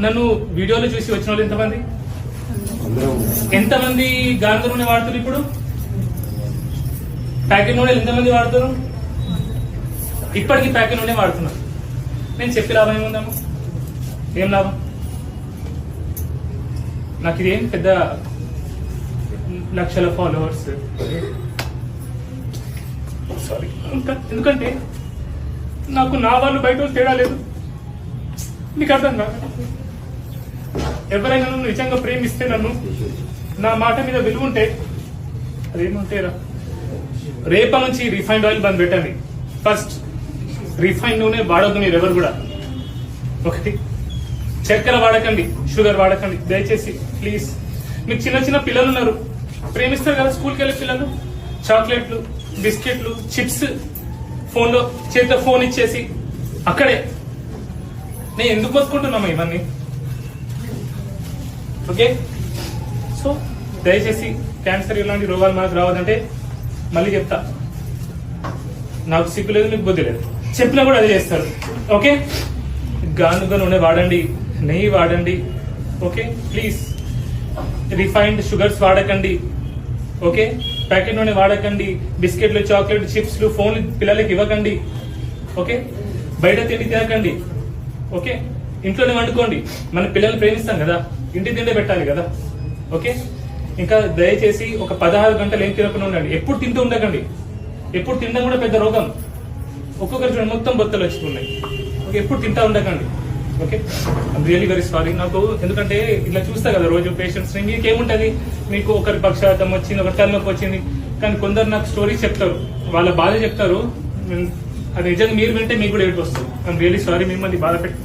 నన్ను వీడియోలో చూసి వచ్చిన వాళ్ళు ఎంతమంది గానుగ నూనె వాడుతున్నారు? ఇప్పుడు ప్యాకెట్ నూనెలు ఎంతమంది వాడుతారు? ఇప్పటికీ ప్యాకెట్ నూనె వాడుతున్నారు. నేను చెప్పి లాభం ఏముందమ్మా? ఏం లాభం? నాకు ఇదేం పెద్ద లక్షల ఫాలోవర్స్ సారీ, ఎందుకంటే నాకు నా వాళ్ళు బయట తేడా లేదు. నీకు అర్థం కాదు. ఎవరైనా నన్ను నిజంగా ప్రేమిస్తే, నన్ను నా మాట మీద విలువ ఉంటే, అదేమంటేరా రేపటి నుంచి రిఫైన్డ్ ఆయిల్ బంద్ పెట్టండి. ఫస్ట్ రిఫైన్డ్ నూనె వాడద్దు మీరు ఎవరు కూడా. ఒకటి, చక్కెర వాడకండి, షుగర్ వాడకండి దయచేసి ప్లీజ్. మీకు చిన్న చిన్న పిల్లలు ఉన్నారు, ప్రేమిస్తారు కదా స్కూల్కి వెళ్ళే పిల్లలు. చాక్లెట్లు, బిస్కెట్లు, చిప్స్, ఫోన్లో చేతితో ఫోన్ ఇచ్చేసి అక్కడే. నేను ఎందుకు బతుకుంటున్నామా ఇవన్నీ? ఓకే, సో దయచేసి క్యాన్సర్ ఇలాంటి రోగాలు మనకు రావద్దంటే మళ్ళీ చెప్తా, నాకు సిగ్గు లేదు, మీకు బుద్ధి లేదు. చెప్పినా కూడా అదే చేస్తారు. ఓకే, గానుగ నూనె వాడండి, నెయ్యి వాడండి. ఓకే ప్లీజ్, రిఫైన్డ్ షుగర్స్ వాడకండి. ఓకే, ప్యాకెట్ నూనె వాడకండి. బిస్కెట్లు, చాక్లెట్, చిప్స్లు, ఫోన్లు పిల్లలకి ఇవ్వకండి. ఓకే, బయట తిండి తినకండి. ఓకే, ఇంట్లోనే వండుకోండి. మన పిల్లల్ని ప్రేమిస్తాం కదా, ఇంటి తిండే పెట్టాలి కదా. ఓకే, ఇంకా దయచేసి ఒక 16 గంటలు ఏం తినకుండా ఉండండి. ఎప్పుడు తింటూ ఉండకండి. ఎప్పుడు తినడం కూడా పెద్ద రోగం. ఒక్కొక్కరి చూడండి మొత్తం బొత్తలు వచ్చుకున్నాయి. ఓకే, ఎప్పుడు తింటా ఉండకండి. Okay, I'm really very sorry. నాకు ఎందుకంటే ఇలా చూస్తా కదా రోజు పేషెంట్స్, మీకేముంటది, మీకు ఒకరి పక్షవాతం వచ్చింది, ఒకరి తలనొప్పి వచ్చింది, కానీ కొందరు నాకు స్టోరీస్ చెప్తారు, వాళ్ళ బాధ చెప్తారు. అది నిజంగా మీరు వింటే మీకు కూడా ఏడుపు వస్తుంది. ఐమ్ రియలీ సారీ మిమ్మల్ని బాధ పెట్టి